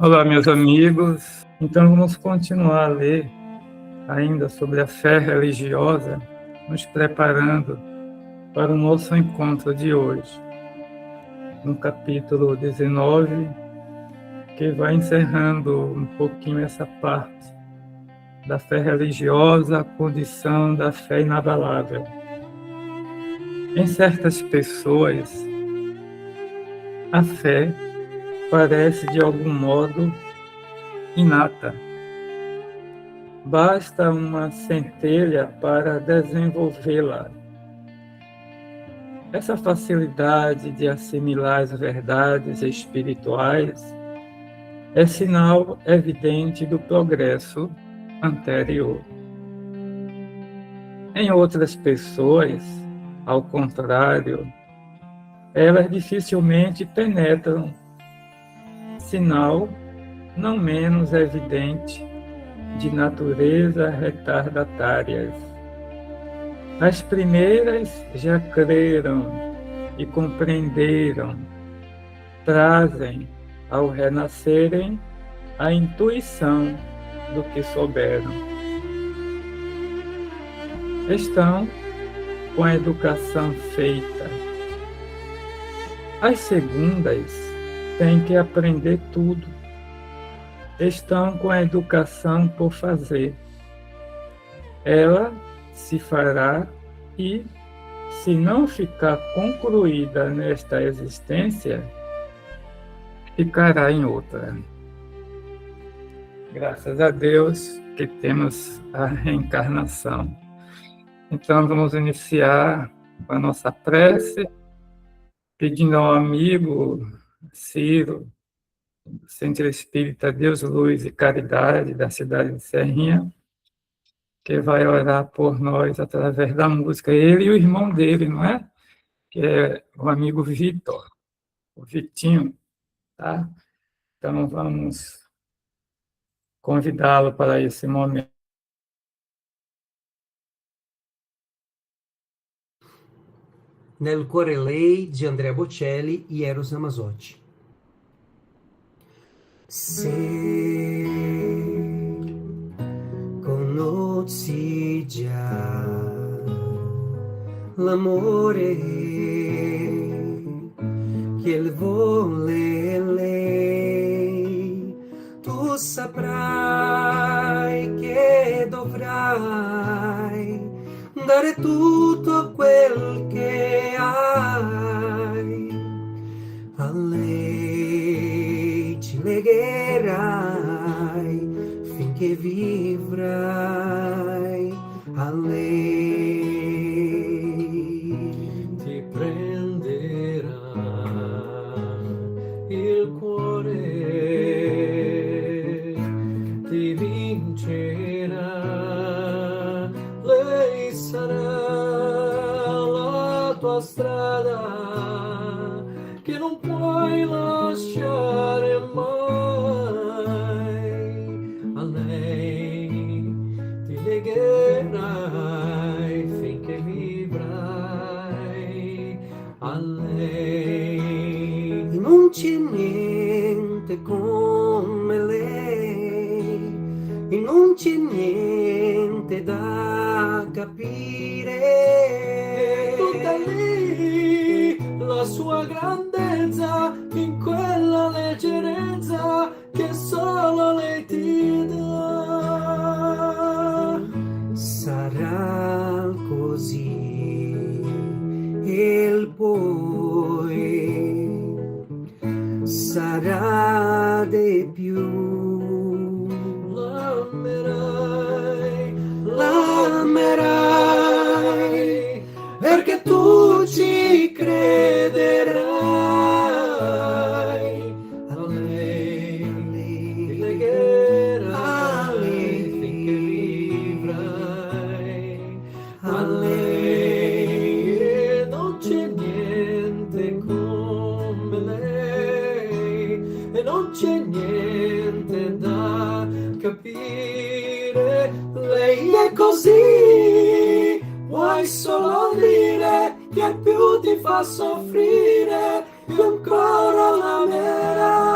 Olá, meus amigos. Então, vamos continuar a ler ainda sobre a fé religiosa, nos preparando para o nosso encontro de hoje, no capítulo 19, que vai encerrando um pouquinho essa parte da fé religiosa, a condição da fé inabalável. Em certas pessoas, a fé parece de algum modo inata. Basta uma centelha para desenvolvê-la. Essa facilidade de assimilar as verdades espirituais é sinal evidente do progresso anterior. Em outras pessoas, ao contrário, elas dificilmente penetram, sinal não menos evidente de natureza retardatárias. As primeiras já creram e compreenderam, trazem, ao renascerem, a intuição do que souberam. Estão com a educação feita. As segundas têm que aprender tudo. Estão com a educação por fazer. Ela se fará e, se não ficar concluída nesta existência, ficará em outra. Graças a Deus que temos a reencarnação. Então, vamos iniciar a nossa prece, pedindo ao amigo Ciro, do Centro Espírita Deus, Luz e Caridade, da cidade de Serrinha, que vai orar por nós através da música. Ele e o irmão dele, não é? Que é o amigo Vitor, o Vitinho, tá? Então, vamos convidá-lo para esse momento. Nel Cuore Lei, de Andrea Bocelli e Eros Ramazzotti. Se conosci già l'amore che il vuole lei, tu saprai che dovrai dare tutto quel che hai. A lei ci legherai finché vivrai. A lei ti prenderà il cuore, ti vincerà. Lei sarà la tua strada che non puoi lasciare mai. A lei ti legherai finché vivrai. A lei non c'è niente come lei, e non c'è niente da capire. Tutta lì la sua grandezza, in quella leggerezza che solo lei ti dà. Sarà così e poi sarà di più. L'amerai, perché tu ci crederai. A lei ti legherai finché vivrai. A lei non c'è niente come lei, e non c'è niente da capire. Lei è così, puoi solo dire che più ti fa soffrire, più ancora l'amerai.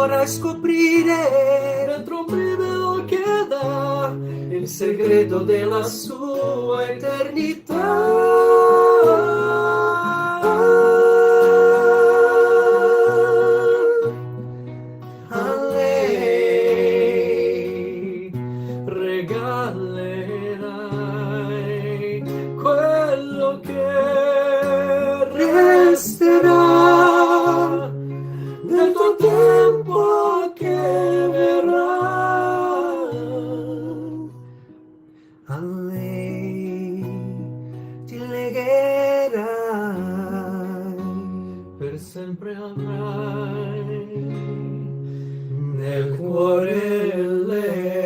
para scoprire dentro un brivido che dà il segreto della sua eternità. A lei regalerai quello che resterà del tuo tempo che verrà. A lei ti legherai, per sempre avrai nel cuore lei.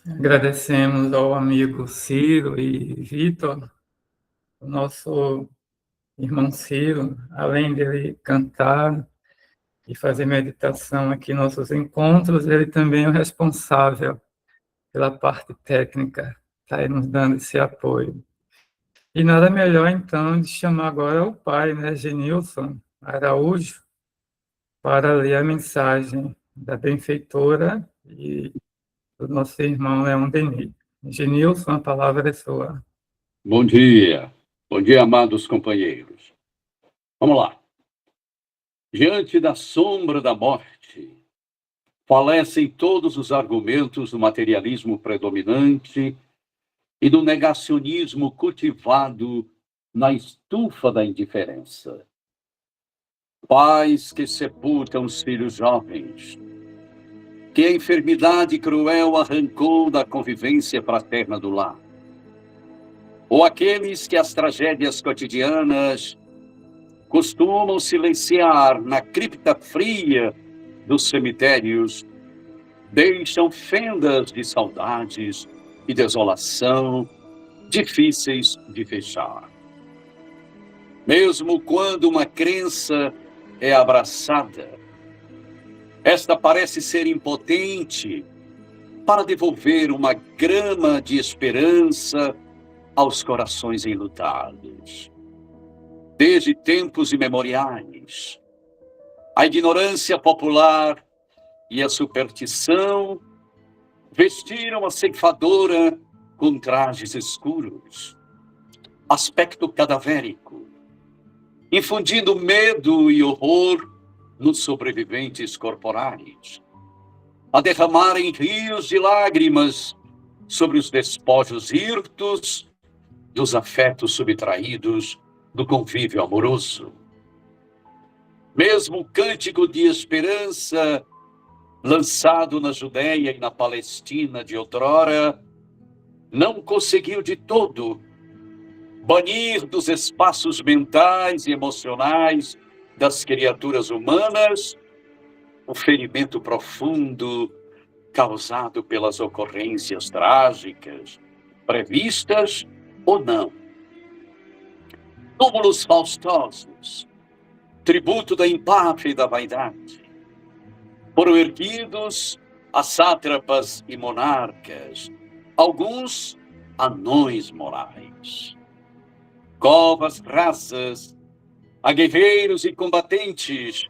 Agradecemos ao amigo Ciro e Vitor, o nosso irmão Ciro, além dele cantar e fazer meditação aqui em nossos encontros, ele também é o responsável pela parte técnica, está aí nos dando esse apoio. E nada melhor, então, de chamar agora o pai, né, Genilson Araújo, para ler a mensagem da benfeitora e do nosso irmão Leão Denis. Genilson, a palavra é sua. Bom dia, amados companheiros. Vamos lá. Diante da sombra da morte, falecem todos os argumentos do materialismo predominante e do negacionismo cultivado na estufa da indiferença. Pais que sepultam os filhos jovens, que a enfermidade cruel arrancou da convivência fraterna do lar. Ou aqueles que as tragédias cotidianas costumam silenciar na cripta fria dos cemitérios, deixam fendas de saudades e desolação difíceis de fechar. Mesmo quando uma crença é abraçada, esta parece ser impotente para devolver uma grama de esperança aos corações enlutados. Desde tempos imemoriais, a ignorância popular e a superstição vestiram a ceifadora com trajes escuros, aspecto cadavérico, infundindo medo e horror nos sobreviventes corporais, a derramarem rios de lágrimas sobre os despojos hirtos dos afetos subtraídos do convívio amoroso. Mesmo o cântico de esperança lançado na Judéia e na Palestina de outrora não conseguiu de todo banir dos espaços mentais e emocionais das criaturas humanas o ferimento profundo causado pelas ocorrências trágicas, previstas ou não. Túmulos faustosos, tributo da empáfia e da vaidade, foram erguidos a sátrapas e monarcas, alguns anões morais. Covas rasas a guerreiros e combatentes,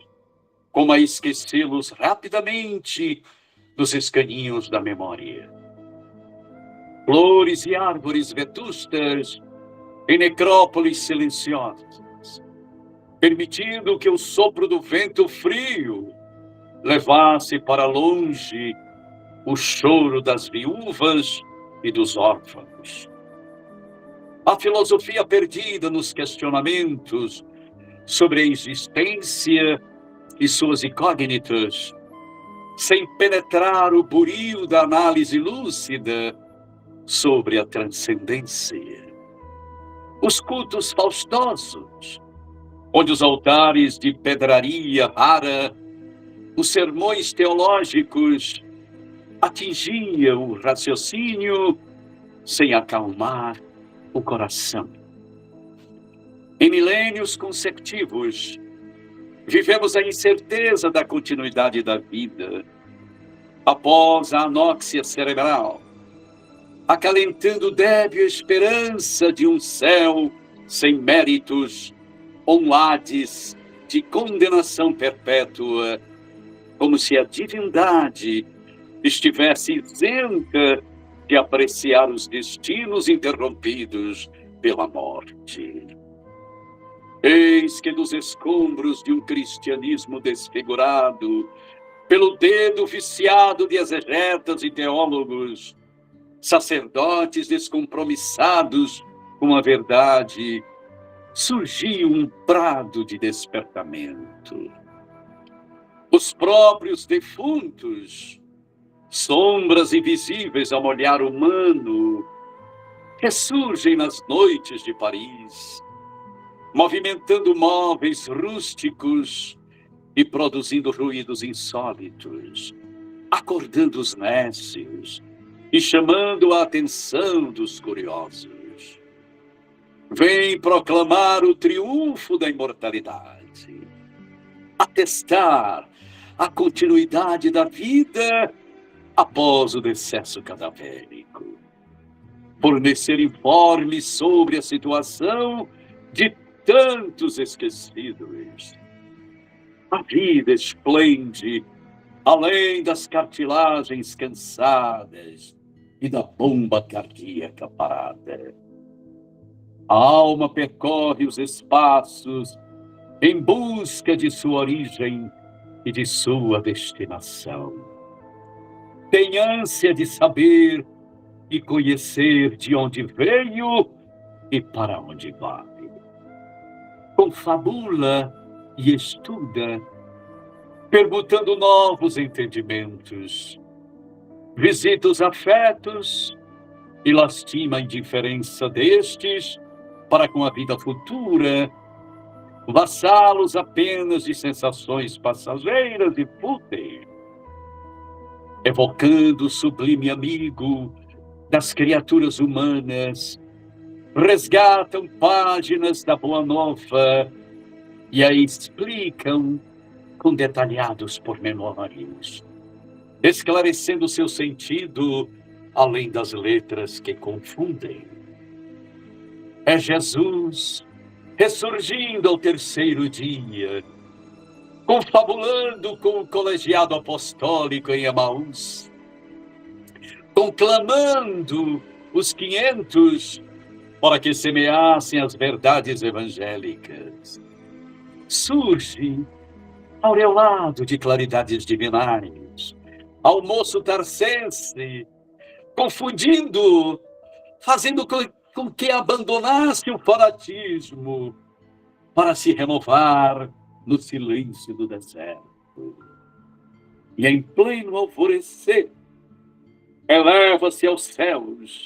como a esquecê-los rapidamente dos escaninhos da memória. Flores e árvores vetustas em necrópolis silenciosas, permitindo que o sopro do vento frio levasse para longe o choro das viúvas e dos órfãos. A filosofia perdida nos questionamentos sobre a existência e suas incógnitas, sem penetrar o buril da análise lúcida sobre a transcendência. Os cultos faustosos, onde os altares de pedraria rara, os sermões teológicos atingiam o raciocínio sem acalmar o coração. Em milênios consecutivos, vivemos a incerteza da continuidade da vida, após a anóxia cerebral, acalentando débil esperança de um céu sem méritos, ou um Hades de condenação perpétua, como se a divindade estivesse isenta de apreciar os destinos interrompidos pela morte. Eis que nos escombros de um cristianismo desfigurado, pelo dedo viciado de exegetas e teólogos, sacerdotes descompromissados com a verdade, surgiu um prado de despertamento. Os próprios defuntos, sombras invisíveis ao olhar humano, ressurgem nas noites de Paris, movimentando móveis rústicos e produzindo ruídos insólitos, acordando os nécios e chamando a atenção dos curiosos. Vem proclamar o triunfo da imortalidade, atestar a continuidade da vida após o decesso cadavérico, fornecer informes sobre a situação de tantos esquecidos. A vida esplende além das cartilagens cansadas e da bomba cardíaca parada. A alma percorre os espaços em busca de sua origem e de sua destinação. Tem ânsia de saber e conhecer de onde veio e para onde vai. Confabula e estuda, permutando novos entendimentos. Visita os afetos e lastima a indiferença destes para com a vida futura, vassalos apenas de sensações passageiras e fúteis, evocando o sublime amigo das criaturas humanas, resgatam páginas da Boa Nova e a explicam com detalhados pormenores, esclarecendo seu sentido além das letras que confundem. É Jesus ressurgindo ao terceiro dia, confabulando com o colegiado apostólico em Emaús, conclamando os 500 para que semeassem as verdades evangélicas. Surge, aureolado de claridades divinais, ao moço tarcense, confundindo, fazendo com que abandonasse o fanatismo para se renovar no silêncio do deserto. E em pleno alvorecer, eleva-se aos céus,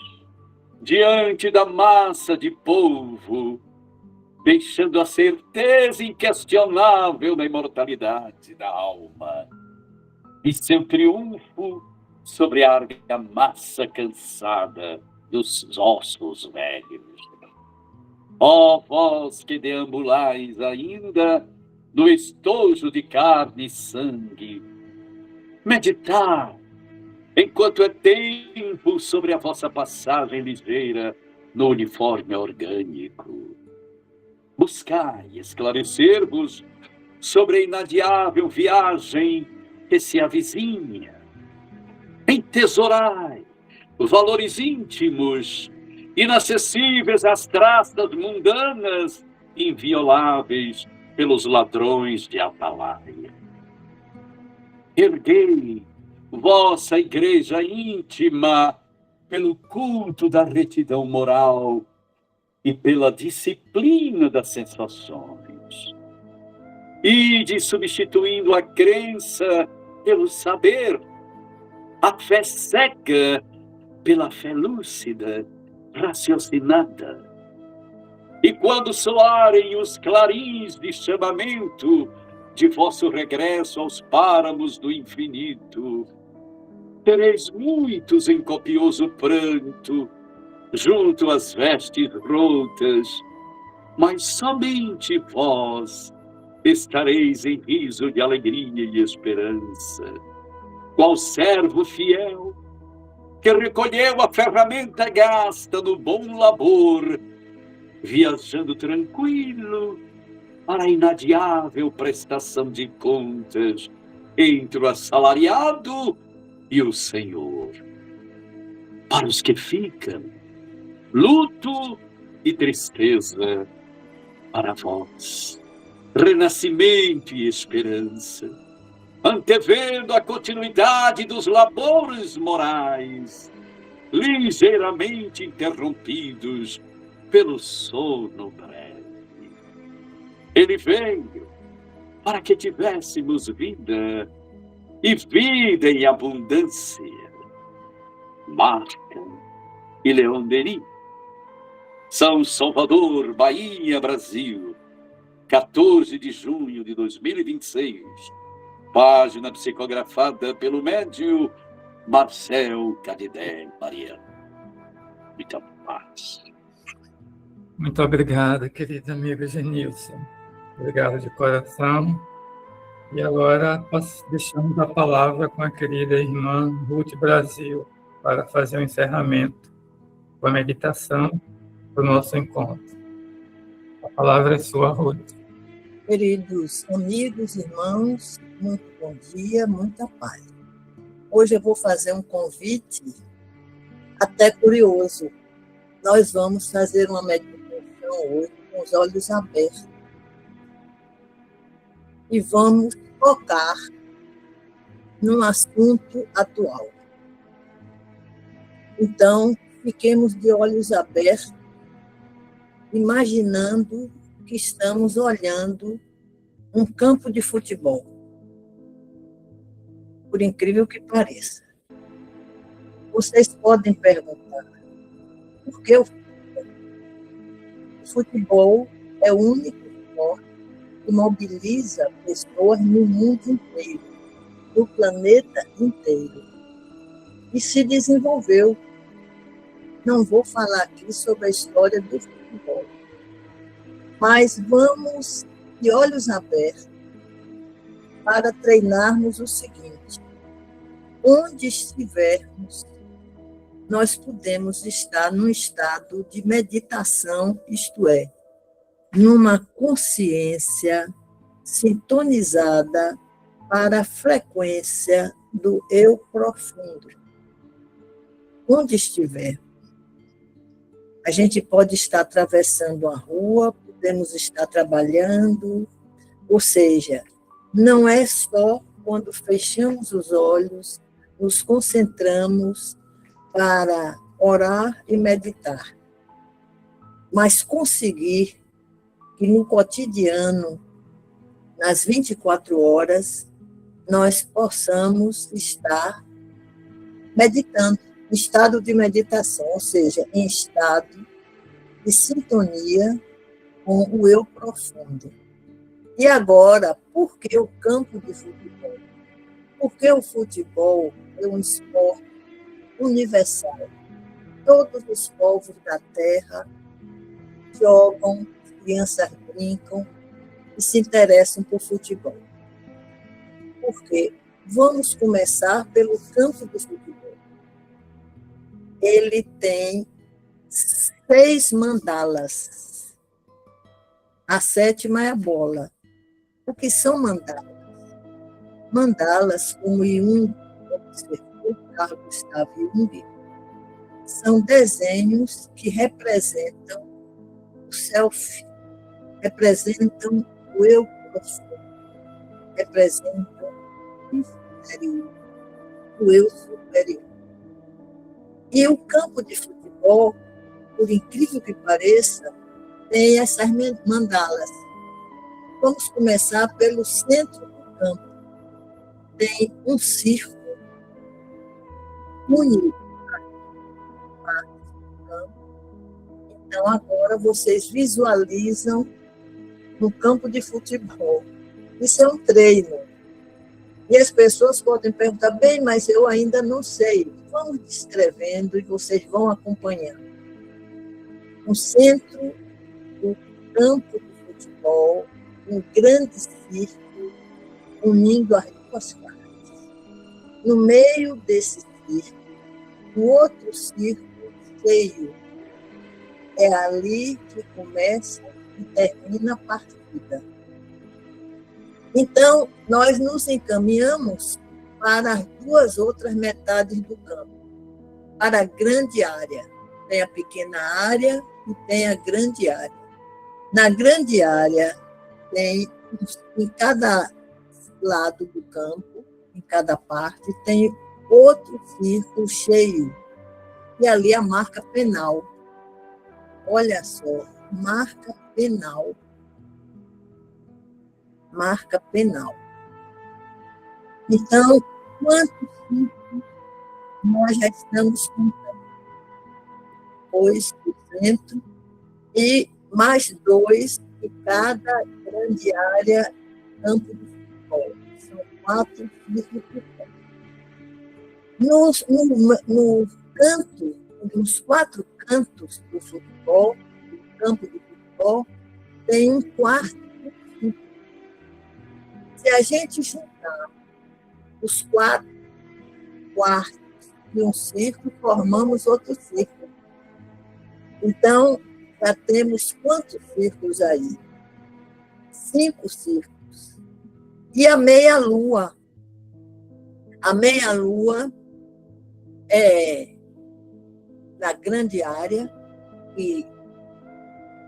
diante da massa de povo, deixando a certeza inquestionável da imortalidade da alma e seu triunfo sobre a argamassa cansada dos ossos velhos. Ó vós que deambulais ainda no estojo de carne e sangue, meditai, enquanto é tempo, sobre a vossa passagem ligeira no uniforme orgânico. Buscai esclarecer-vos sobre a inadiável viagem que se avizinha. Entesourai valores íntimos, inacessíveis às traças mundanas, invioláveis pelos ladrões de atalaia. Erguei vossa igreja íntima pelo culto da retidão moral e pela disciplina das sensações. Ide substituindo a crença pelo saber, a fé cega pela fé lúcida, raciocinada. E quando soarem os clarins de chamamento de vosso regresso aos páramos do infinito, tereis muitos em copioso pranto, junto às vestes rotas, mas somente vós estareis em riso de alegria e esperança, qual servo fiel, que recolheu a ferramenta gasta no bom labor, viajando tranquilo para a inadiável prestação de contas entre o assalariado e o Senhor. Para os que ficam, luto e tristeza; para vós, renascimento e esperança, antevendo a continuidade dos labores morais, ligeiramente interrompidos pelo sono breve. Ele veio para que tivéssemos vida, e vida em abundância. Marca e Leão Denis. São Salvador, Bahia, Brasil, 14 de junho de 2026. Página psicografada pelo médium Marcel Cadidé Mariano. Muita paz. Muito obrigado, querido amigo Genilson. Obrigado de coração. E agora deixamos a palavra com a querida irmã Ruth Brasil para fazer o encerramento com a meditação do nosso encontro. A palavra é sua, Ruth. Queridos amigos, irmãos, muito bom dia, muita paz. Hoje eu vou fazer um convite até curioso. Nós vamos fazer uma meditação hoje com os olhos abertos. E vamos focar num assunto atual. Então, fiquemos de olhos abertos, imaginando que estamos olhando um campo de futebol. Por incrível que pareça. Vocês podem perguntar, por que o futebol? O futebol é o único esporte que mobiliza pessoas no mundo inteiro, no planeta inteiro, e se desenvolveu. Não vou falar aqui sobre a história do futebol, mas vamos de olhos abertos para treinarmos o seguinte: onde estivermos, nós podemos estar num estado de meditação, isto é, numa consciência sintonizada para a frequência do eu profundo. Onde estiver, a gente pode estar atravessando a rua, podemos estar trabalhando, ou seja, não é só quando fechamos os olhos, nos concentramos para orar e meditar, mas conseguir que no cotidiano, nas 24 horas, nós possamos estar meditando, em estado de meditação, ou seja, em estado de sintonia com o eu profundo. E agora, por que o campo de futebol? Porque o futebol é um esporte universal. Todos os povos da Terra jogam, crianças brincam e se interessam por futebol. Por quê? Vamos começar pelo campo do futebol. Ele tem 6 mandalas. A 7ª é a bola. O que são mandalas? Mandalas, como Jung observou, Carl Gustav Jung, são desenhos que representam o self, representam o eu profundo, representam o eu superior. E o campo de futebol, por incrível que pareça, tem essas mandalas. Vamos começar pelo centro do campo. Tem um círculo único. Então, agora vocês visualizam no campo de futebol. Isso é um treino. E as pessoas podem perguntar, bem, mas eu ainda não sei. Vamos descrevendo e vocês vão acompanhando. No centro do campo de futebol, um grande círculo unindo as duas partes. no meio desse círculo, um outro círculo cheio. É ali que começa e termina a partida. Então, nós nos encaminhamos para as duas outras metades do campo, para a grande área. Tem a pequena área e tem a grande área. Na grande área, tem, em cada lado do campo, em cada parte, tem outro círculo cheio, e ali a marca penal. Olha só, marca penal. Marca penal. Então, quantos círculos nós já estamos contando? 2 do centro e mais 2 de cada grande área campo de futebol. São 4 círculos de futebol. No canto, nos 4 cantos do futebol, do campo de futebol, tem um quarto círculo. Se a gente juntar os 4 quartos de um círculo, formamos outro círculo. Então, já temos quantos círculos aí? 5 círculos. E a meia-lua? A meia-lua é na grande área, que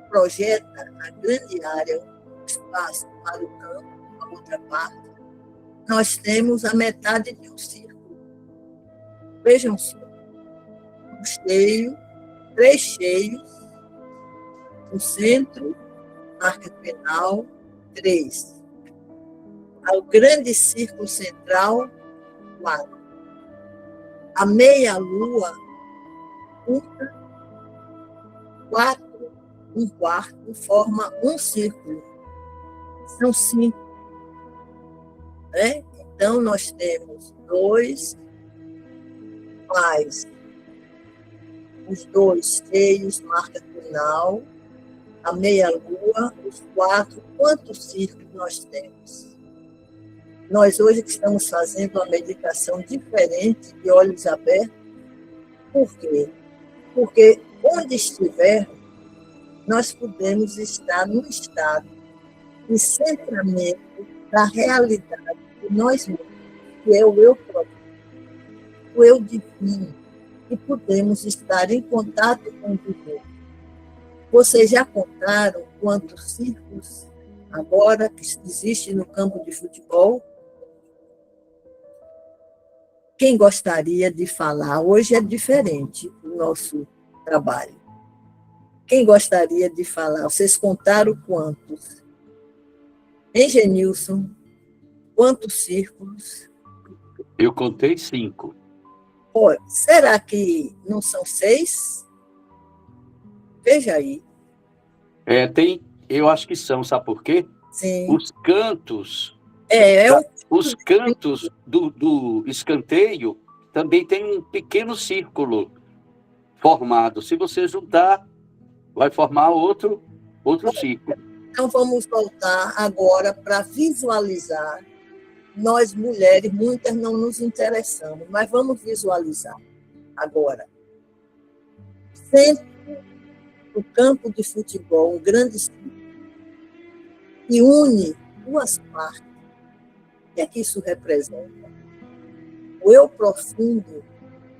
projeta a grande área, o espaço para o campo, a outra parte. Nós temos a metade de um círculo. Vejam só. Um cheio, 3 cheios, no centro, marca penal, 3. O grande círculo central, 4. A meia-lua, 4, um quarto, forma um círculo. São 5. Né? Então, nós temos 2, mais os 2 cheios, marca final, a meia-lua, os 4. Quantos círculos nós temos? Nós hoje que estamos fazendo uma meditação diferente, de olhos abertos. Por quê? Porque onde estiver, nós podemos estar num estado de centramento da realidade de nós mesmos, que é o eu próprio, o eu divino, e podemos estar em contato com o divino. Vocês já contaram quantos círculos agora que existe no campo de futebol? Quem gostaria de falar? Hoje é diferente o nosso trabalho. Quem gostaria de falar? Vocês contaram quantos? Hein, Genilson? Quantos círculos? Eu contei 5. Olha, será que não são 6? Veja aí. Eu acho que são, sabe por quê? Sim. Os cantos, os cantos do escanteio também tem um pequeno círculo formado. Se você juntar, vai formar outro círculo. Então, vamos voltar agora para visualizar. Nós, mulheres, muitas não nos interessamos, mas vamos visualizar agora. Centro do campo de futebol, um grande círculo, que une 2 partes. O que é que isso representa? O eu profundo,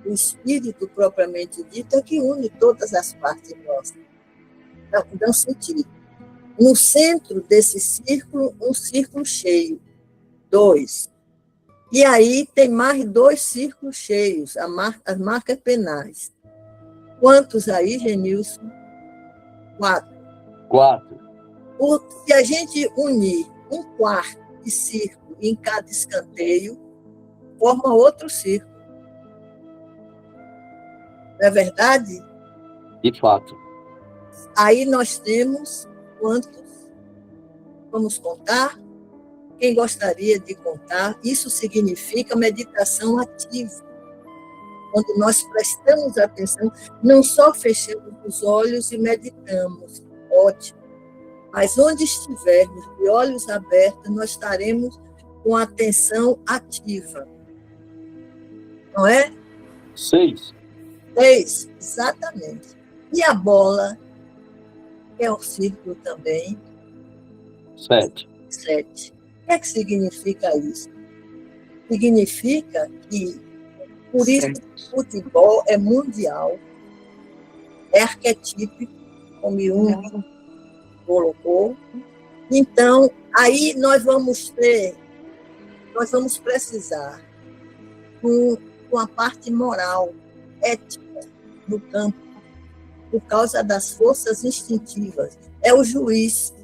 o espírito propriamente dito, é que une todas as partes nossas. Dá sentido. No centro desse círculo, um círculo cheio. 2. E aí tem mais 2 círculos cheios, as marcas penais. Quantos aí, Genilson? 4. 4. Se a gente unir um quarto de círculo em cada escanteio, forma outro círculo. Não é verdade? De fato. Aí nós temos quantos? Vamos contar? Quem gostaria de contar? Isso significa meditação ativa. Quando nós prestamos atenção, não só fechamos os olhos e meditamos, ótimo, mas onde estivermos de olhos abertos, nós estaremos com atenção ativa. não é? 6. 6, exatamente. E a bola, que é o círculo também, 7. 7. O que é que significa isso? Significa que, por isso, o futebol é mundial, é arquetípico, como um colocou. Então, aí nós vamos precisar, com a parte moral, ética, no campo, por causa das forças instintivas. É o juiz,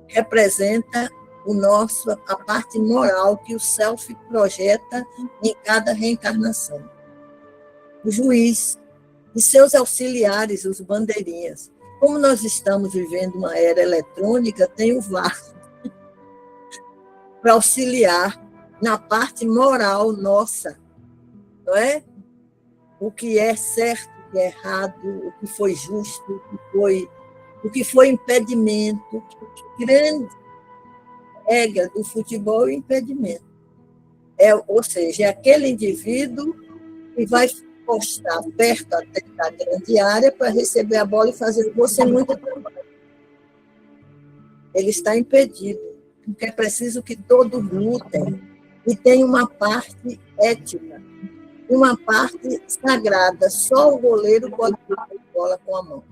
representa a parte moral que o self projeta em cada reencarnação. O juiz e seus auxiliares, os bandeirinhas. Como nós estamos vivendo uma era eletrônica, tem o VAR para auxiliar na parte moral nossa, não é? O que é certo, o que é errado, o que foi justo, o que foi impedimento. Grande regra do futebol é o impedimento. Ou seja, é aquele indivíduo que vai postar perto até da grande área para receber a bola e fazer o gol sem muito trabalho. Ele está impedido, porque é preciso que todos lutem. E tem uma parte ética, uma parte sagrada. Só o goleiro pode pegar a bola com a mão.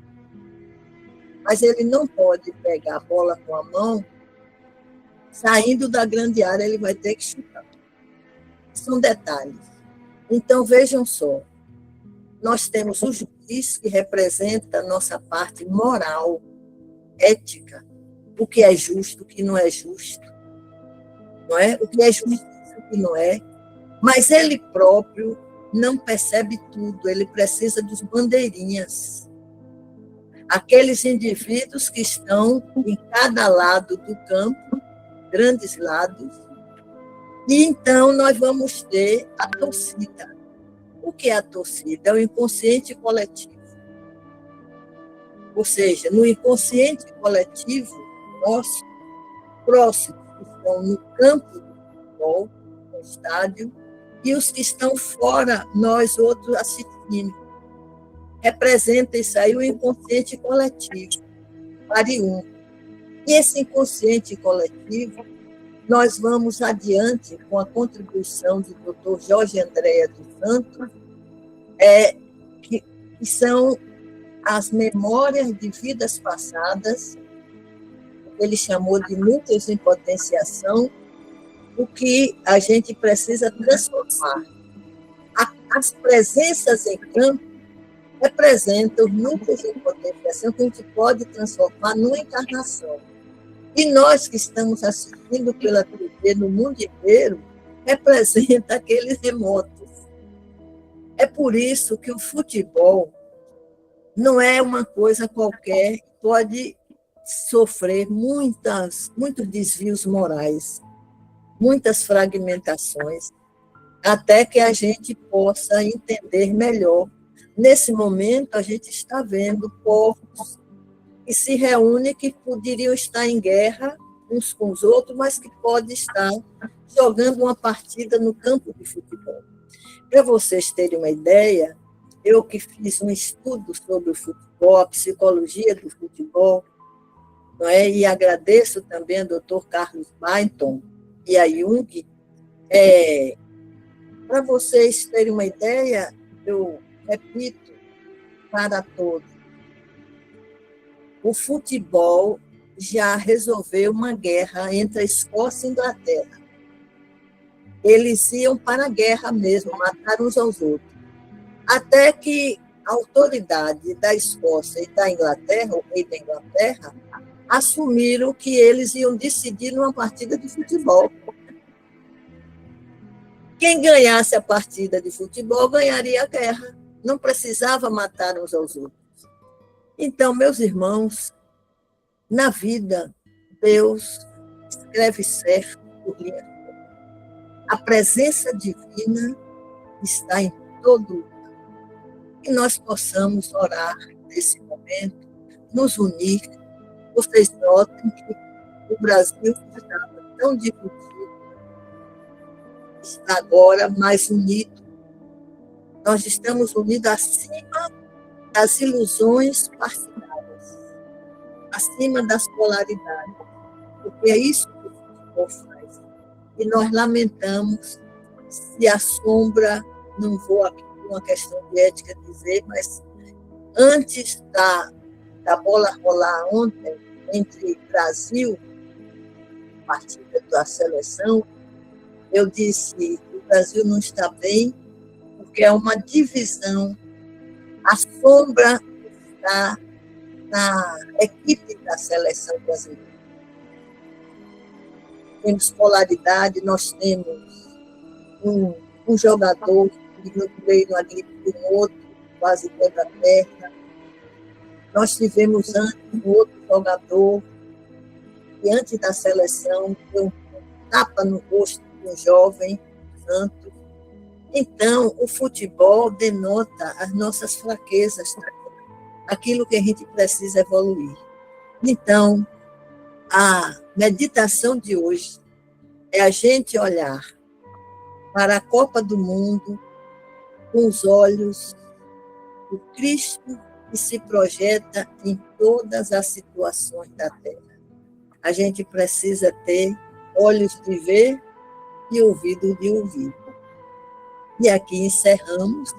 Mas ele não pode pegar a bola com a mão, saindo da grande área, ele vai ter que chutar. São detalhes. Então, vejam só, nós temos o juiz, que representa a nossa parte moral, ética, o que é justo, o que não é justo, não é? O que é justiça, o que não é. Mas ele próprio não percebe tudo, ele precisa dos bandeirinhas. Aqueles indivíduos que estão em cada lado do campo, grandes lados, e então nós vamos ter a torcida. O que é a torcida? É o inconsciente coletivo. Ou seja, no inconsciente coletivo, nosso próximos que estão no campo do futebol, no estádio, e os que estão fora, nós outros assistindo. Representa isso aí, o inconsciente coletivo, Arium. E esse inconsciente coletivo, nós vamos adiante com a contribuição do Dr. Jorge Andréa dos Santos, que são as memórias de vidas passadas, ele chamou de núcleos em potenciação, o que a gente precisa transformar. As presenças em campo representam os núcleos em potenciação que a gente pode transformar numa encarnação. E nós que estamos assistindo pela TV no mundo inteiro, representa aqueles remotos. É por isso que o futebol não é uma coisa qualquer, pode sofrer muitos desvios morais, muitas fragmentações, até que a gente possa entender melhor. Nesse momento, a gente está vendo povos que se reúnem, que poderiam estar em guerra uns com os outros, mas que podem estar jogando uma partida no campo de futebol. Para vocês terem uma ideia, eu que fiz um estudo sobre o futebol, a psicologia do futebol, não é? E agradeço também ao Dr. Carlos Byington e a Jung. Para vocês terem uma ideia, eu repito para todos, o futebol já resolveu uma guerra entre a Escócia e a Inglaterra. Eles iam para a guerra mesmo, matar uns aos outros. Até que a autoridade da Escócia e da Inglaterra, o rei da Inglaterra, assumiram que eles iam decidir numa partida de futebol. Quem ganhasse a partida de futebol ganharia a guerra. Não precisava matar uns aos outros. Então, meus irmãos, na vida, Deus escreve certo por linha. A presença divina está em todo lugar. Que nós possamos orar nesse momento, nos unir. Vocês notem que o Brasil estava tão dividido, está agora mais unido. Nós estamos unidos acima das ilusões partidárias, acima das polaridades, porque é isso que o futebol faz. E nós lamentamos se a sombra, não vou aqui por uma questão de ética dizer, mas antes da bola rolar ontem entre Brasil, partida da seleção, eu disse que o Brasil não está bem porque é uma divisão. A sombra está na equipe da seleção brasileira. Temos polaridade, nós temos um jogador que veio no agripe de um outro, quase quebra a perna. Nós tivemos antes um outro jogador que antes da seleção deu um tapa no rosto de um jovem santo. Então, o futebol denota as nossas fraquezas, aquilo que a gente precisa evoluir. Então, a meditação de hoje é a gente olhar para a Copa do Mundo com os olhos do Cristo que se projeta em todas as situações da Terra. A gente precisa ter olhos de ver e ouvidos de ouvir. E aqui encerramos,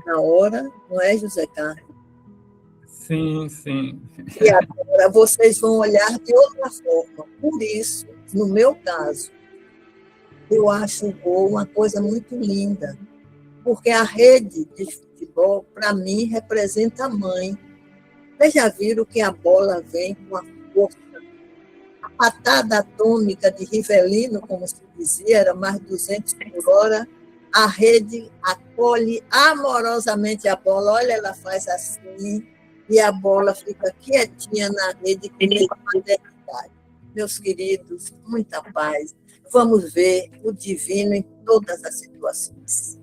na hora, não é, José Carlos? Sim, sim. E agora vocês vão olhar de outra forma. Por isso, no meu caso, eu acho o gol uma coisa muito linda, porque a rede de futebol, para mim, representa a mãe. Vocês já viram que a bola vem com a força. A patada atômica de Rivelino, como se dizia, era mais de 200 por hora. A rede acolhe amorosamente a bola. Olha, ela faz assim, e a bola fica quietinha na rede com maternidade. Meus queridos, muita paz. Vamos ver o divino em todas as situações.